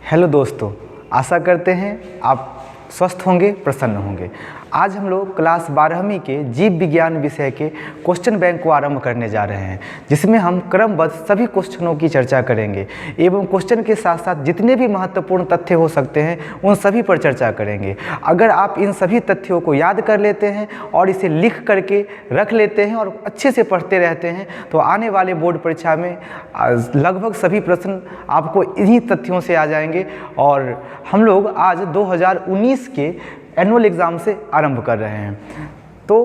Hello दोस्तों, आशा करते हैं आप स्वस्थ होंगे, प्रसन्न होंगे। आज हम लोग क्लास 12वीं के जीव विज्ञान विषय के क्वेश्चन बैंक को आरंभ करने जा रहे हैं, जिसमें हम क्रमबद्ध सभी क्वेश्चनों की चर्चा करेंगे एवं क्वेश्चन के साथ साथ जितने भी महत्वपूर्ण तथ्य हो सकते हैं उन सभी पर चर्चा करेंगे। अगर आप इन सभी तथ्यों को याद कर लेते हैं और इसे लिख करके रख लेते हैं और अच्छे से पढ़ते रहते हैं तो आने वाले बोर्ड परीक्षा में लगभग सभी प्रश्न आपको इन्हीं तथ्यों से आ जाएंगे। और हम लोग आज 2019 के एनुअल एग्ज़ाम से आरंभ कर रहे हैं। तो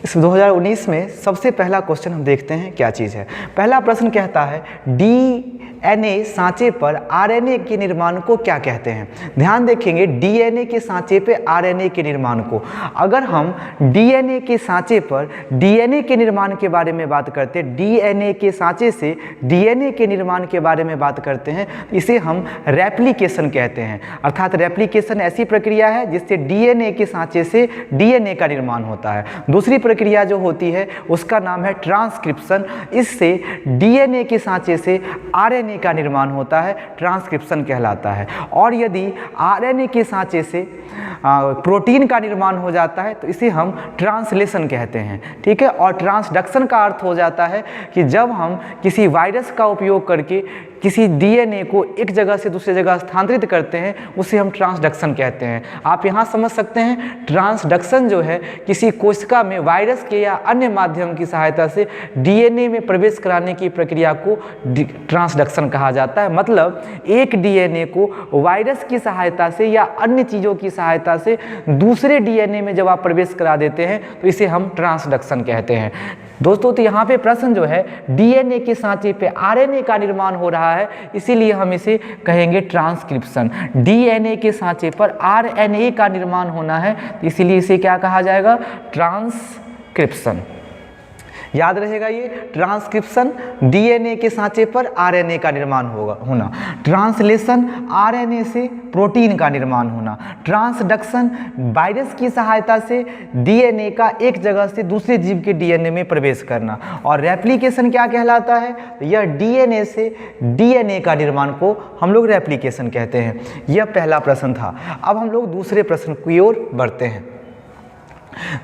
इस 2019 में सबसे पहला क्वेश्चन हम देखते हैं क्या चीज़ है। पहला प्रश्न कहता है डीएनए सांचे पर आरएनए के निर्माण को क्या कहते हैं। ध्यान देखेंगे, डीएनए के सांचे पे आरएनए के निर्माण को। अगर हम डीएनए के सांचे पर डीएनए के निर्माण के बारे में बात करते हैं, डीएनए के सांचे से डीएनए के निर्माण के बारे में बात करते हैं, इसे हम रेप्लिकेशन कहते हैं। अर्थात रेप्लिकेशन ऐसी प्रक्रिया है जिससे डीएनए के सांचे से डीएनए का निर्माण होता है। दूसरी प्रक्रिया जो होती है उसका नाम है ट्रांसक्रिप्शन। इससे डीएनए के सांचे से आरएनए का निर्माण होता है, ट्रांसक्रिप्शन कहलाता है। और यदि आरएनए के सांचे से प्रोटीन का निर्माण हो जाता है तो इसे हम ट्रांसलेशन कहते हैं, ठीक है। और ट्रांसडक्शन का अर्थ हो जाता है कि जब हम किसी वायरस का उपयोग करके किसी डीएनए को एक जगह से दूसरी जगह स्थानांतरित करते हैं उसे हम ट्रांसडक्शन कहते हैं। आप यहाँ समझ सकते हैं, ट्रांसडक्शन जो है किसी कोशिका में वायरस के या अन्य माध्यम की सहायता से डीएनए में प्रवेश कराने की प्रक्रिया को ट्रांसडक्शन कहा जाता है। मतलब एक डीएनए को वायरस की सहायता से या अन्य चीज़ों की सहायता से दूसरे डीएनए में जब आप प्रवेश करा देते हैं तो इसे हम ट्रांसडक्शन कहते हैं। दोस्तों, तो यहाँ पे प्रश्न जो है डीएनए के सांचे पे आरएनए का निर्माण हो रहा है, इसीलिए हम इसे कहेंगे ट्रांसक्रिप्शन। डीएनए के सांचे पर आरएनए का निर्माण होना है, इसीलिए इसे क्या कहा जाएगा, ट्रांसक्रिप्शन। याद रहेगा ये, ट्रांसक्रिप्शन डीएनए के सांचे पर आरएनए का निर्माण होना, ट्रांसलेशन आरएनए से प्रोटीन का निर्माण होना, ट्रांसडक्शन वायरस की सहायता से डीएनए का एक जगह से दूसरे जीव के डीएनए में प्रवेश करना, और रेप्लिकेशन क्या कहलाता है, यह डीएनए से डीएनए का निर्माण को हम लोग रेप्लिकेशन कहते हैं। यह पहला प्रश्न था। अब हम लोग दूसरे प्रश्न की ओर बढ़ते हैं।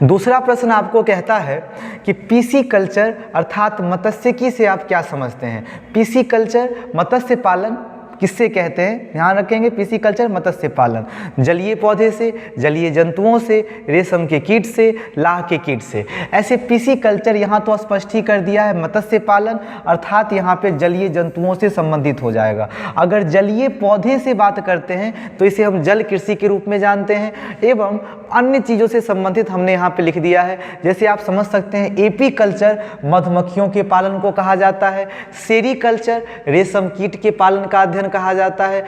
दूसरा प्रश्न आपको कहता है कि पीसी कल्चर अर्थात मत्स्यिकी से आप क्या समझते हैं। पीसी कल्चर मत्स्य पालन किससे कहते हैं, ध्यान रखेंगे, पीसी कल्चर मत्स्य पालन जलीय पौधे से, जलीय जंतुओं से, रेशम के कीट से, लाह के कीट से। ऐसे पीसी कल्चर यहाँ तो स्पष्ट ही कर दिया है, मत्स्य पालन अर्थात यहाँ पे जलीय जंतुओं से संबंधित हो जाएगा। अगर जलीय पौधे से बात करते हैं तो इसे हम जल कृषि के रूप में जानते हैं, एवं अन्य चीज़ों से संबंधित हमने यहाँ पे लिख दिया है। जैसे आप समझ सकते हैं, एपी कल्चर मधुमक्खियों के पालन को कहा जाता है, सेरी कल्चर रेशम कीट के पालन का अध्ययन कहा जाता है,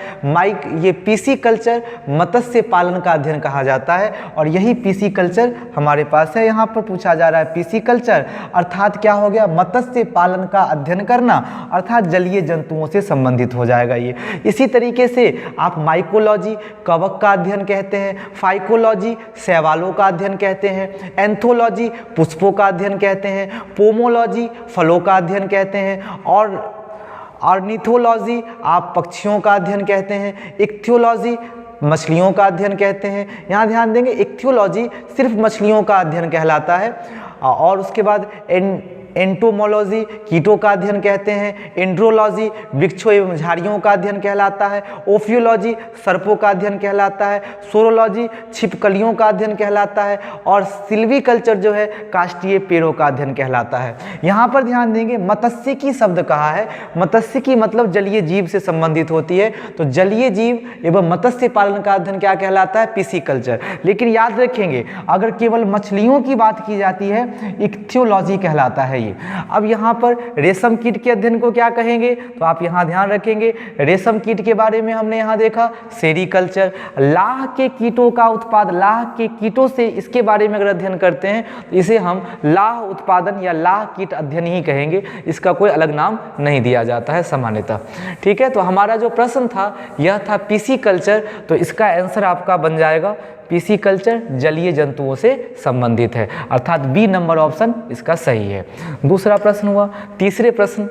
ये पीसी कल्चर मत्स्य पालन का अध्ययन कहा जाता है। और यही पीसी कल्चर हमारे पास है, यहाँ पर पूछा जा रहा है पीसी कल्चर अर्थात क्या हो गया, मत्स्य पालन का अध्ययन करना, अर्थात जलीय जंतुओं से संबंधित हो जाएगा ये। इसी तरीके से आप माइकोलॉजी कवक का अध्ययन कहते हैं, फाइकोलॉजी शैवालों का अध्ययन कहते हैं, एंथोलॉजी पुष्पों का अध्ययन कहते हैं, पोमोलॉजी फलों का अध्ययन कहते हैं, और ऑर्निथोलॉजी आप पक्षियों का अध्ययन कहते हैं, इक्थियोलॉजी मछलियों का अध्ययन कहते हैं। यहाँ ध्यान देंगे, इक्थियोलॉजी सिर्फ मछलियों का अध्ययन कहलाता है, और उसके बाद एंटोमोलॉजी कीटों का अध्ययन कहते हैं, एंड्रोलॉजी वृक्षों एवं झाड़ियों का अध्ययन कहलाता है, ओफियोलॉजी सर्पों का अध्ययन कहलाता है, सोरोलॉजी छिपकलियों का अध्ययन कहलाता है, और सिल्वीकल्चर जो है काष्ठीय पेड़ों का अध्ययन कहलाता है। यहाँ पर ध्यान देंगे, मत्स्यिकी शब्द कहा है, मत्स्यिकी मतलब जलीय जीव से संबंधित होती है, तो जलीय जीव एवं मत्स्य पालन का अध्ययन क्या कहलाता है, पिसीकल्चर। लेकिन याद रखेंगे, अगर केवल मछलियों की बात की जाती है, इक्थियोलॉजी कहलाता है ये। अब यहाँ पर रेशम कीट के अध्ययन को क्या कहेंगे, तो आप यहाँ ध्यान रखेंगे, रेशम कीट के बारे में हमने यहाँ देखा सेरीकल्चर। लाह के कीटों का उत्पाद, लाह के कीटों से इसके बारे में अगर अध्ययन करते हैं तो इसे हम लाह उत्पादन या लाह कीट अध्ययन ही कहेंगे, इसका कोई अलग नाम नहीं दिया जाता है सामान्यतः। ठीक है, तो हमारा जो प्रश्न था यह था पीसी कल्चर, तो इसका आंसर आपका बन जाएगा पीसी कल्चर जलीय जंतुओं से संबंधित है, अर्थात बी नंबर ऑप्शन इसका सही है। दूसरा प्रश्न हुआ। तीसरे प्रश्न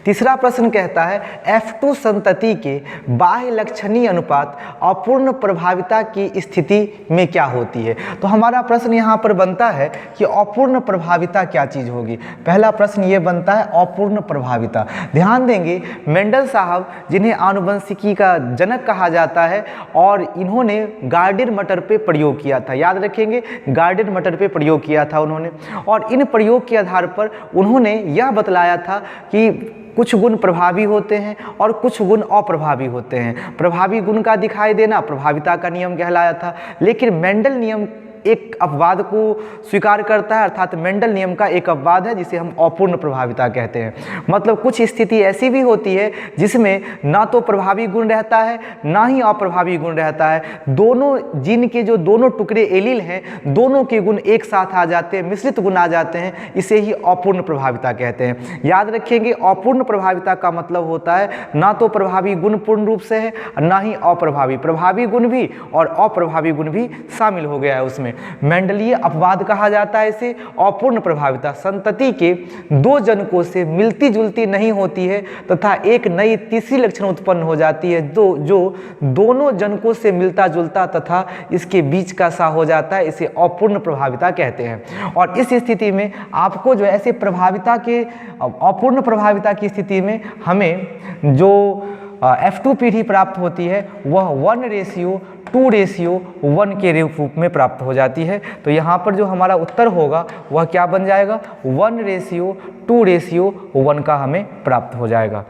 तीसरा प्रश्न कहता है F2 संतति के बाह्य लक्षणीय अनुपात अपूर्ण प्रभाविता की स्थिति में क्या होती है। तो हमारा प्रश्न यहाँ पर बनता है कि अपूर्ण प्रभाविता क्या चीज़ होगी। पहला प्रश्न ये बनता है अपूर्ण प्रभाविता। ध्यान देंगे मेंडल साहब जिन्हें आनुवंशिकी का जनक कहा जाता है और इन्होंने गार्डियर मटर पे प्रयोग किया था, याद रखेंगे गार्डियर मटर पे प्रयोग किया था उन्होंने, और इन प्रयोग के आधार पर उन्होंने यह बतलाया था कि कुछ गुण प्रभावी होते हैं और कुछ गुण अप्रभावी होते हैं। प्रभावी गुण का दिखाई देना प्रभाविता का नियम कहलाया था, लेकिन मेंडल नियम एक अपवाद को स्वीकार करता है, अर्थात मेंडल नियम का एक अपवाद है जिसे हम अपूर्ण प्रभाविता कहते हैं। मतलब कुछ स्थिति ऐसी भी होती है जिसमें ना तो प्रभावी गुण रहता है ना ही अप्रभावी गुण रहता है, दोनों जीन के जो दोनों टुकड़े एलील हैं दोनों के गुण एक साथ आ जाते हैं, मिश्रित गुण आ जाते हैं, इसे ही अपूर्ण प्रभाविता कहते हैं। याद रखेंगे अपूर्ण प्रभाविता का मतलब होता है ना तो प्रभावी गुण पूर्ण रूप से है ना ही अप्रभावी, प्रभावी गुण भी और अप्रभावी गुण भी शामिल हो गया है उसमें। मेंडलीय अपवाद कहा जाता है इसे। अपूर्ण प्रभाविता संतति के दो जनकों से मिलती जुलती नहीं होती है तथा एक नई तीसरी लक्षण उत्पन्न हो जाती है जो दोनों जनकों से मिलता जुलता तथा इसके बीच का सा हो जाता है, इसे अपूर्ण प्रभाविता कहते हैं। और इस स्थिति में आपको जो ऐसे प्रभाविता के अपूर्ण प्रभाविता की स्थिति में हमें जो F2 पीढ़ी प्राप्त होती है वह 1:2:1 के रूप में प्राप्त हो जाती है। तो यहाँ पर जो हमारा उत्तर होगा वह क्या बन जाएगा, 1:2:1 का हमें प्राप्त हो जाएगा।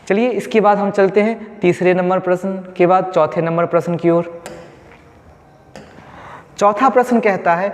चलिए इसके बाद हम चलते हैं तीसरे नंबर प्रश्न के बाद चौथे नंबर प्रश्न की ओर। चौथा प्रश्न कहता है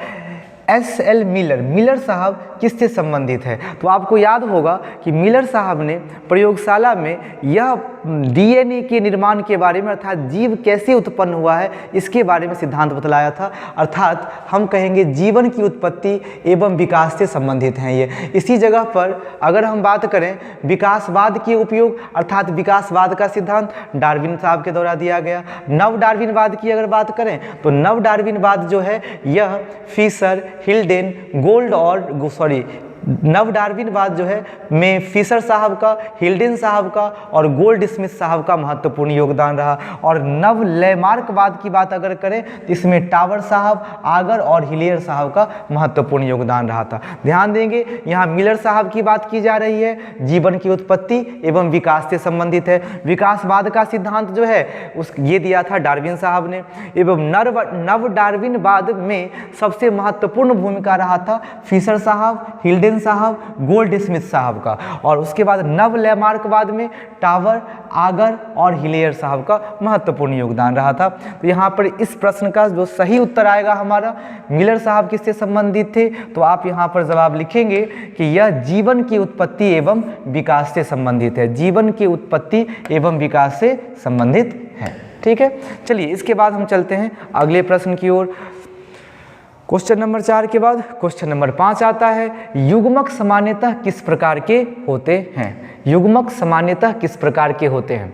SL मिलर साहब किससे संबंधित है। तो आपको याद होगा कि मिलर साहब ने प्रयोगशाला में यह DNA के निर्माण के बारे में अर्थात जीव कैसे उत्पन्न हुआ है इसके बारे में सिद्धांत बतलाया था, अर्थात हम कहेंगे जीवन की उत्पत्ति एवं विकास से संबंधित हैं ये। इसी जगह पर अगर हम बात करें विकासवाद के उपयोग अर्थात विकासवाद का सिद्धांत डार्विन साहब के द्वारा दिया गया। नव डार्विनवाद की अगर बात करें तो नव डार्विनवाद जो है यह फिशर, हिल्डेन, गोल्ड और नव डार्विनवाद जो है में फिशर साहब का, हिल्डेन साहब का और गोल्ड स्मिथ साहब का महत्वपूर्ण योगदान रहा। और नव लैमार्कवाद की बात अगर करें तो इसमें टावर साहब, आगर और हिलियर साहब का महत्वपूर्ण योगदान रहा था। ध्यान देंगे यहाँ मिलर साहब की बात की जा रही है, जीवन की उत्पत्ति एवं विकास से संबंधित है। विकासवाद का सिद्धांत जो है ये दिया था डार्विन साहब ने। एवं नव डार्विनवाद में सबसे महत्वपूर्ण भूमिका रहा था फिशर साहब, हिल्डेन साहब, गोल्ड स्मिथ साहब का। और उसके बाद नव लैमार्कवाद में टावर, आगर और हिलियर साहब का महत्वपूर्ण योगदान रहा था। तो यहाँ पर इस प्रश्न का जो सही उत्तर आएगा हमारा मिलर साहब किससे संबंधित थे, तो आप यहाँ पर जवाब लिखेंगे कि यह जीवन की उत्पत्ति एवं विकास से संबंधित है, जीवन की उत्पत्ति एवं विकास से संबंधित है। ठीक है, चलिए इसके बाद हम चलते हैं अगले प्रश्न की ओर। क्वेश्चन नंबर 4 के बाद क्वेश्चन नंबर 5 आता है, युग्मक सामान्यतः किस प्रकार के होते हैं। युग्मक सामान्यतः किस प्रकार के होते हैं,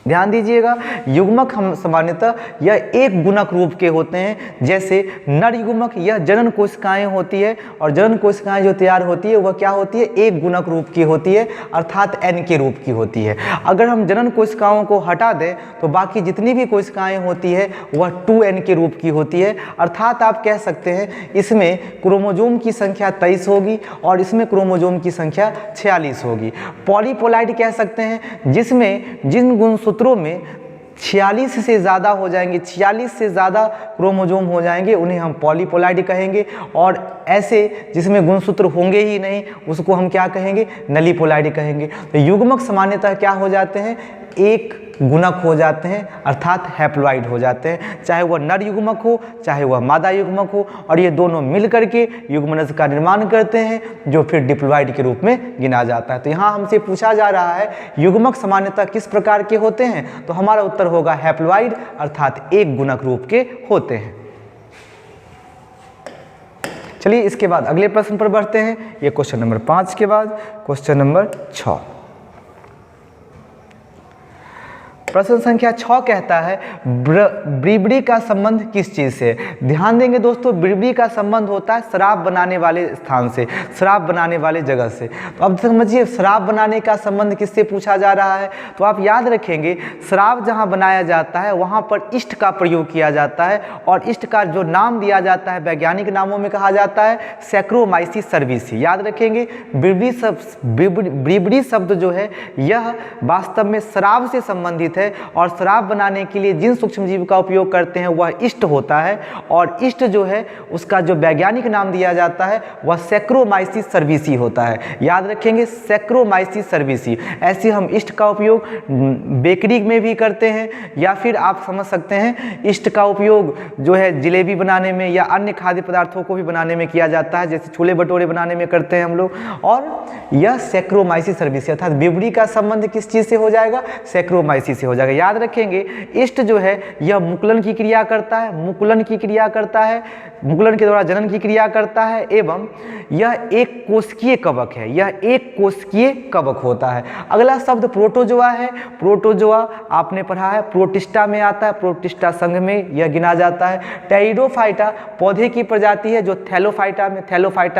ध्यान दीजिएगा। युग्मक हम सामान्यतः यह एक गुणक रूप के होते हैं। जैसे नर युग्मक यह जनन कोशिकाएं होती है और जनन कोशिकाएं जो तैयार होती है वह क्या होती है, एक गुणक रूप की होती है अर्थात N के रूप की होती है। अगर हम जनन कोशिकाओं को हटा दें तो बाकी जितनी भी कोशिकाएं होती है वह 2N के रूप की होती है, अर्थात आप कह सकते हैं इसमें क्रोमोजोम की संख्या 23 होगी और इसमें क्रोमोजोम की संख्या 46 होगी। पॉलीपोलाइड कह सकते हैं जिसमें जिन गुणसूत्रों में 46 से ज़्यादा हो जाएंगे, 46 से ज़्यादा क्रोमोजोम हो जाएंगे उन्हें हम पॉलीपोलाइड कहेंगे। और ऐसे जिसमें गुणसूत्र होंगे ही नहीं उसको हम क्या कहेंगे, नलीपोलाइड कहेंगे। तो युग्मक सामान्यतः क्या हो जाते हैं, एक गुणक हो जाते हैं अर्थात हैप्लॉइड हो जाते हैं, चाहे वह नर युग्मक हो चाहे वह मादा युग्मक हो, और ये दोनों मिल करके युग्मनज का निर्माण करते हैं जो फिर डिप्लॉइड के रूप में गिना जाता है। तो यहाँ हमसे पूछा जा रहा है युग्मक सामान्यतः किस प्रकार के होते हैं, तो हमारा उत्तर होगा हैप्लॉइड अर्थात एक गुणक रूप के होते हैं। चलिए इसके बाद अगले प्रश्न पर बढ़ते हैं। ये क्वेश्चन नंबर 5 के बाद क्वेश्चन नंबर 6। प्रश्न संख्या 6 कहता है ब्रीबरी का संबंध किस चीज़ से। ध्यान देंगे दोस्तों, ब्रीबरी का संबंध होता है शराब बनाने वाले स्थान से, शराब बनाने वाले जगह से। तो अब समझिए शराब बनाने का संबंध किससे पूछा जा रहा है। तो आप याद रखेंगे शराब जहाँ बनाया जाता है वहाँ पर ईस्ट का प्रयोग किया जाता है और ईस्ट का जो नाम दिया जाता है वैज्ञानिक नामों में कहा जाता है सैक्रोमाइसिस सर्विसी। याद रखेंगे ब्रीबरी शब्द जो है यह वास्तव में शराब से संबंधित है और शराब बनाने के लिए जिन सूक्ष्मजीव का उपयोग करते हैं वह ईस्ट होता है और ईस्ट जो है उसका जो वैज्ञानिक नाम दिया जाता है वह सैक्रोमाइसिस सर्विसी होता है। याद रखेंगे सैक्रोमाइसिस सर्विसी। ऐसे हम ईस्ट का उपयोग बेकरी में भी करते हैं या फिर आप समझ सकते हैं ईस्ट का उपयोग जो है जिलेबी बनाने में या अन्य खाद्य पदार्थों को भी बनाने में किया जाता है, जैसे छोले भटूरे बनाने में करते हैं हम लोग। और यह सैक्रोमाइसिस सर्विसी अर्थात ब्रीबरी का संबंध किस चीज़ से हो जाएगा, सैक्रोमाइसिस से हो जाएगा। याद रखेंगे ईस्ट जो है यह मुकुलन की क्रिया करता है, मुकुलन की क्रिया करता है, मुकुलन के द्वारा जनन की क्रिया करता है एवं यह एक कोशिकीय कवक है, यह एक कोशिकीय कवक होता है। अगला शब्द प्रोटोजोआ है। प्रोटोजोआ आपने पढ़ा है प्रोटिस्टा में आता है, प्रोटिस्टा संघ में यह गिना जाता है। टेरिडोफाइटा पौधे की प्रजाति है जो थैलोफाइटा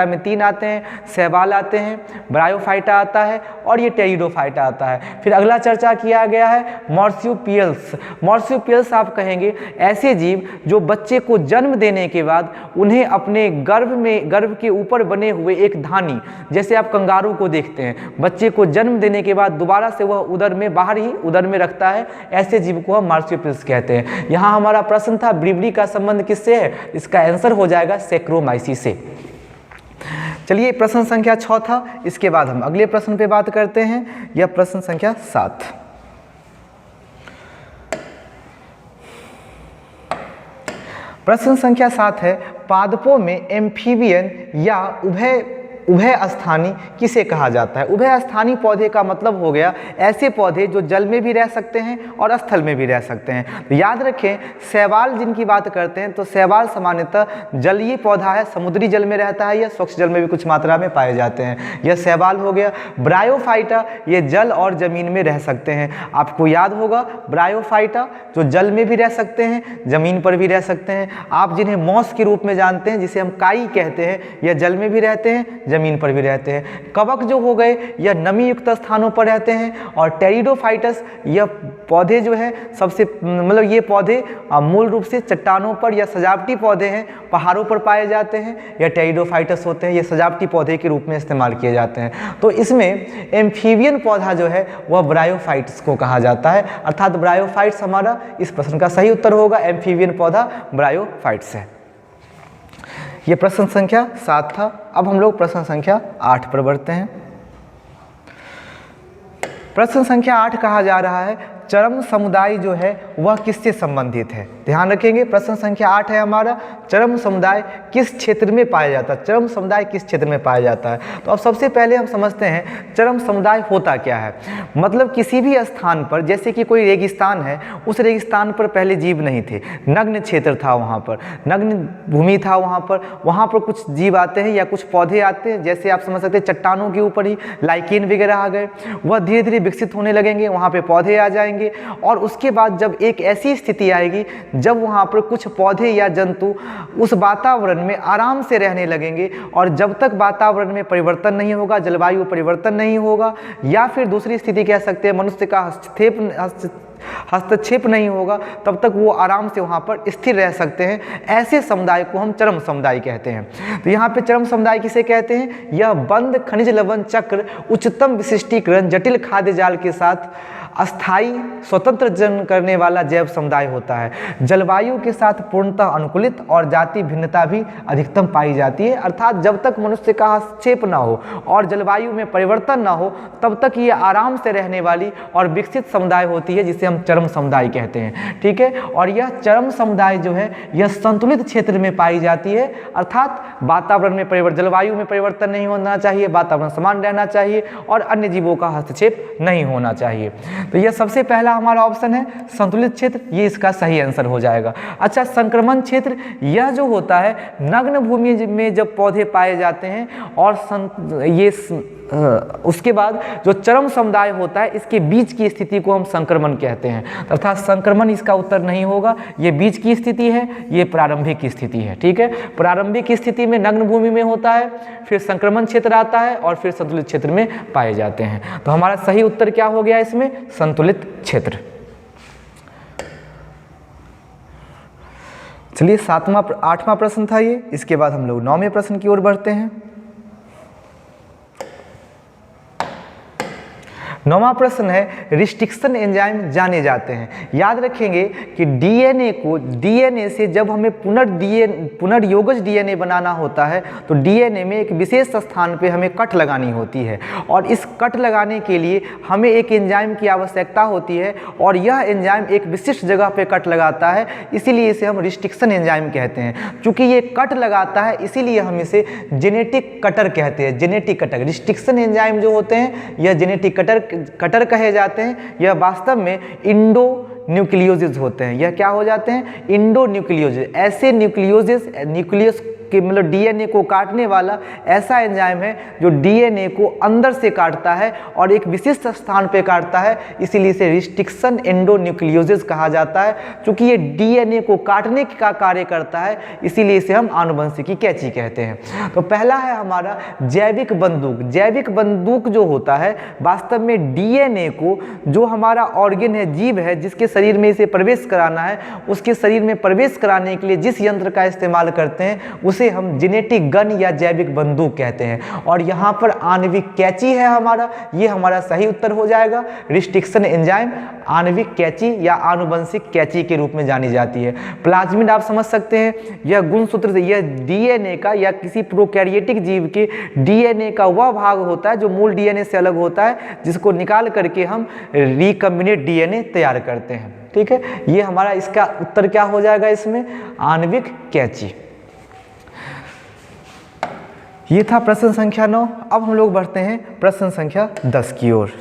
में 3 आते हैं, शैवाल आते हैं, ब्रायोफाइटा आता है और ये टेरिडोफाइटा आता है। फिर अगला चर्चा किया गया है मार्सुपियल्स। मार्सुपियल्स आप कहेंगे ऐसे जीव जो बच्चे को जन्म देने के बाद उन्हें अपने गर्भ के ऊपर बने हुए एक धानी, जैसे आप कंगारू को देखते हैं, बच्चे को जन्म देने के बाद दोबारा से वह उदर में बाहर ही उदर में रखता है, ऐसे जीव को हम मार्सुपियल्स कहते हैं। यहाँ हमारा प्रश्न था ब्रीबरी का संबंध किससे है, इसका आंसर हो जाएगा सैक्रोमाइसिस से। चलिए प्रश्न संख्या 6 था, इसके बाद हम अगले प्रश्न पे बात करते हैं। यह प्रश्न संख्या 7। प्रश्न संख्या 7 है पादपों में एम्फीबियन या उभय स्थानी किसे कहा जाता है। उभय स्थानी पौधे का मतलब हो गया ऐसे पौधे जो जल में भी रह सकते हैं और स्थल में भी रह सकते हैं। तो याद रखें शैवाल जिनकी बात करते हैं तो शैवाल सामान्यतः जलीय पौधा है, समुद्री जल में रहता है या स्वच्छ जल में भी कुछ मात्रा में पाए जाते हैं, यह शैवाल हो गया। ब्रायोफाइटा ये जल और जमीन में रह सकते हैं। आपको याद होगा ब्रायोफाइटा जो जल में भी रह सकते हैं, जमीन पर भी रह सकते हैं। आप जिन्हें मॉस के रूप में जानते हैं, जिसे हम काई कहते हैं, यह जल में भी रहते हैं, जमीन पर भी रहते हैं। कवक जो हो गए यह नमी युक्त स्थानों पर रहते हैं और टेरिडोफाइटस यह पौधे जो है सबसे मतलब ये पौधे मूल रूप से चट्टानों पर या सजावटी पौधे हैं, पहाड़ों पर पाए जाते हैं, यह टेरिडोफाइटस होते हैं, ये सजावटी पौधे के रूप में इस्तेमाल किए जाते हैं। तो इसमें एम्फीबियन पौधा जो है वह ब्रायोफाइट्स को कहा जाता है, अर्थात ब्रायोफाइट्स हमारा इस प्रश्न का सही उत्तर होगा, एम्फीबियन पौधा ब्रायोफाइट्स है। ये प्रश्न संख्या 7 था। अब हम लोग प्रश्न संख्या 8 पर बढ़ते हैं। प्रश्न संख्या 8 कहा जा रहा है चरम समुदाय जो है वह किससे संबंधित है। ध्यान रखेंगे प्रश्न संख्या 8 है हमारा चरम समुदाय किस क्षेत्र में पाया जाता है, चरम समुदाय किस क्षेत्र में पाया जाता है। तो अब सबसे पहले हम समझते हैं चरम समुदाय होता क्या है। मतलब किसी भी स्थान पर, जैसे कि कोई रेगिस्तान है, उस रेगिस्तान पर पहले जीव नहीं थे, नग्न क्षेत्र था, वहाँ पर नग्न भूमि था, वहाँ पर कुछ जीव आते हैं या कुछ पौधे आते हैं, जैसे आप समझ सकते हैं चट्टानों के ऊपर ही लाइकेन वगैरह आ गए, वह धीरे धीरे विकसित होने लगेंगे, वहाँ पे पौधे आ जाएंगे और उसके बाद जब एक ऐसी स्थिति आएगी जब वहाँ पर कुछ पौधे या जंतु उस वातावरण में आराम से रहने लगेंगे और जब तक वातावरण में परिवर्तन नहीं होगा, जलवायु परिवर्तन नहीं होगा या फिर दूसरी स्थिति कह सकते हैं मनुष्य का हस्तक्षेप नहीं होगा, तब तक वो आराम से वहाँ पर स्थिर रह सकते हैं। ऐसे समुदाय को हम चरम समुदाय कहते हैं। तो यहाँ पे चरम समुदाय किसे कहते हैं, यह बंद खनिज लवण चक्र, उच्चतम विशिष्टीकरण, जटिल खाद्य जाल के साथ अस्थायी स्वतंत्र जन्म करने वाला जैव समुदाय होता है। जलवायु के साथ पूर्णतः अनुकूलित और जाति भिन्नता भी अधिकतम पाई जाती है, अर्थात जब तक मनुष्य का हस्तक्षेप ना हो और जलवायु में परिवर्तन ना हो तब तक ये आराम से रहने वाली और विकसित समुदाय होती है, जिसे हम चरम समुदाय कहते हैं। ठीक है, और यह चरम समुदाय जो है यह संतुलित क्षेत्र में पाई जाती है, अर्थात वातावरण में परिवर्तन, जलवायु में परिवर्तन नहीं होना चाहिए, वातावरण समान रहना चाहिए और अन्य जीवों का हस्तक्षेप नहीं होना चाहिए। तो यह सबसे पहला हमारा ऑप्शन है संतुलित क्षेत्र, ये इसका सही आंसर हो जाएगा। अच्छा, संक्रमण क्षेत्र यह जो होता है नग्न भूमि में जब पौधे पाए जाते हैं और ये उसके बाद जो चरम समुदाय होता है इसके बीच की स्थिति को हम संक्रमण कहते हैं, अर्थात संक्रमण इसका उत्तर नहीं होगा। ये बीच की स्थिति है, ये प्रारंभिक की स्थिति है। ठीक है, प्रारंभिक की स्थिति में नग्न भूमि में होता है, फिर संक्रमण क्षेत्र आता है और फिर संतुलित क्षेत्र में पाए जाते हैं। तो हमारा सही उत्तर क्या हो गया इसमें? संतुलित क्षेत्र। चलिए 8वां प्रश्न था ये। इसके बाद हम लोग 9वें प्रश्न की ओर बढ़ते हैं। 9वां प्रश्न है रिस्ट्रिक्शन एंजाइम जाने जाते हैं। याद रखेंगे कि डीएनए से जब हमें पुनर्योगज डीएनए बनाना होता है तो डीएनए में एक विशेष स्थान पे हमें कट लगानी होती है और इस कट लगाने के लिए हमें एक एंजाइम की आवश्यकता होती है और यह एंजाइम एक विशिष्ट जगह पे कट लगाता है, इसीलिए इसे हम रिस्ट्रिक्शन एंजाइम कहते हैं। चूँकि ये कट लगाता है इसीलिए हम इसे जेनेटिक कटर कहते हैं। जेनेटिक कटर, रिस्ट्रिक्शन एंजाइम जो होते हैं यह जेनेटिक कटर कहे जाते हैं। यह वास्तव में इंडो न्यूक्लियोसिस होते हैं। यह क्या हो जाते हैं? इंडो न्यूक्लियोसिस। ऐसे न्यूक्लियस के मतलब डीएनए को काटने वाला ऐसा एंजाइम है जो डीएनए को अंदर से काटता है और एक विशिष्ट स्थान पे काटता है, इसीलिए इसे रिस्ट्रिक्शन एंडोन्यूक्लियोसिस कहा जाता है। क्योंकि ये डीएनए को काटने का कार्य करता है इसीलिए इसे हम आनुवंशिकी कैंची कहते हैं। तो पहला है हमारा जैविक बंदूक। जैविक बंदूक जो होता है वास्तव में डीएनए को, जो हमारा ऑर्गन है, जीव है, जिसके शरीर में इसे प्रवेश कराना है, उसके शरीर में प्रवेश कराने के लिए जिस यंत्र का इस्तेमाल करते हैं उसे हम जेनेटिक गन या जैविक बंदूक कहते हैं। और यहाँ पर आणविक कैंची है हमारा, ये हमारा सही उत्तर हो जाएगा। रिस्ट्रिक्शन एंजाइम आणविक कैंची या आनुवंशिक कैंची के रूप में जानी जाती है। प्लाज्मिड आप समझ सकते हैं, यह गुणसूत्र से, यह डीएनए का या किसी प्रोकैरियोटिक जीव के डीएनए का वह भाग होता है जो मूल डीएनए से अलग होता है, जिसको निकाल करके हम रिकम्बिनेट डीएनए तैयार करते हैं। ठीक है, ये हमारा इसका उत्तर क्या हो जाएगा इसमें? आणविक कैंची। ये था प्रश्न संख्या 9। अब हम लोग बढ़ते हैं प्रश्न संख्या 10 की ओर।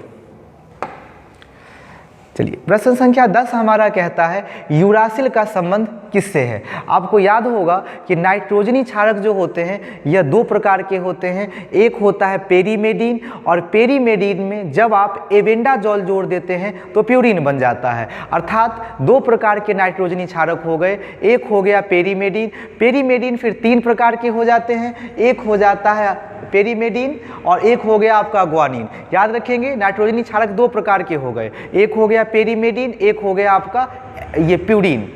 चलिए, प्रश्न संख्या 10 हमारा कहता है यूरासिल का संबंध किससे है? आपको याद होगा कि नाइट्रोजनी क्षारक जो होते हैं यह 2 प्रकार के होते हैं। एक होता है पेरीमेडीन, और पेरीमेडीन में जब आप एवेंडाजॉल जोड़ देते हैं तो प्यूरिन बन जाता है। अर्थात 2 प्रकार के नाइट्रोजनी क्षारक हो गए। एक हो गया पेरीमेडीन। पेरीमेडीन फिर 3 प्रकार के हो जाते हैं। एक हो जाता है पेरीमेडीन और एक हो गया आपका ग्वानिन। याद रखेंगे नाइट्रोजनी क्षारक 2 प्रकार के हो गए। एक हो गया पेरीमेडीन, एक हो गया आपका ये प्यूरिन।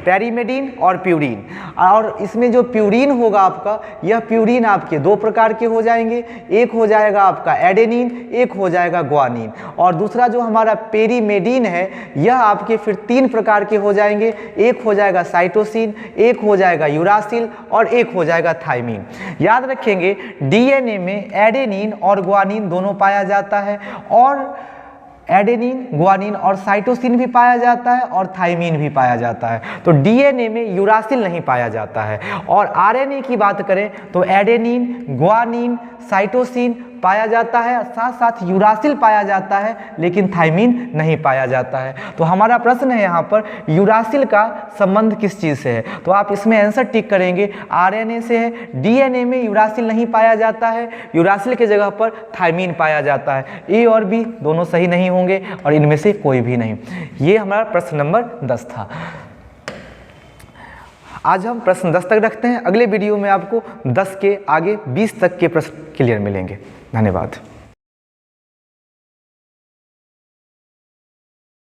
पेरीमेडीन और प्यूरिन, और इसमें जो प्यूरिन होगा आपका, यह प्यूरिन आपके 2 प्रकार के हो जाएंगे। एक हो जाएगा आपका एडेनिन, एक हो जाएगा ग्वानिन। और दूसरा जो हमारा पेरीमेडीन है यह आपके फिर 3 प्रकार के हो जाएंगे। एक हो जाएगा साइटोसिन, एक हो जाएगा यूरासिल और एक हो जाएगा थाइमिन। याद रखेंगे डीएनए में एडेनिन और ग्वानिन दोनों पाया जाता है, और एडेनिन, ग्वानिन और साइटोसिन भी पाया जाता है और थाइमिन भी पाया जाता है। तो डीएनए में यूरासिल नहीं पाया जाता है। और आरएनए की बात करें तो एडेनिन, ग्वानिन, साइटोसिन पाया जाता है, साथ साथ यूरासिल पाया जाता है, लेकिन थाइमिन नहीं पाया जाता है। तो हमारा प्रश्न है यहाँ पर यूरासिल का संबंध किस चीज़ से है? तो आप इसमें आंसर टिक करेंगे आरएनए से है। डीएनए में यूरासिल नहीं पाया जाता है, यूरासिल के जगह पर थाइमिन पाया जाता है। ए और बी दोनों सही नहीं होंगे और इनमें से कोई भी नहीं। ये हमारा प्रश्न नंबर 10 था। आज हम प्रश्न 10 तक रखते हैं। अगले वीडियो में आपको 10 के आगे 20 तक के प्रश्न क्लियर मिलेंगे। धन्यवाद।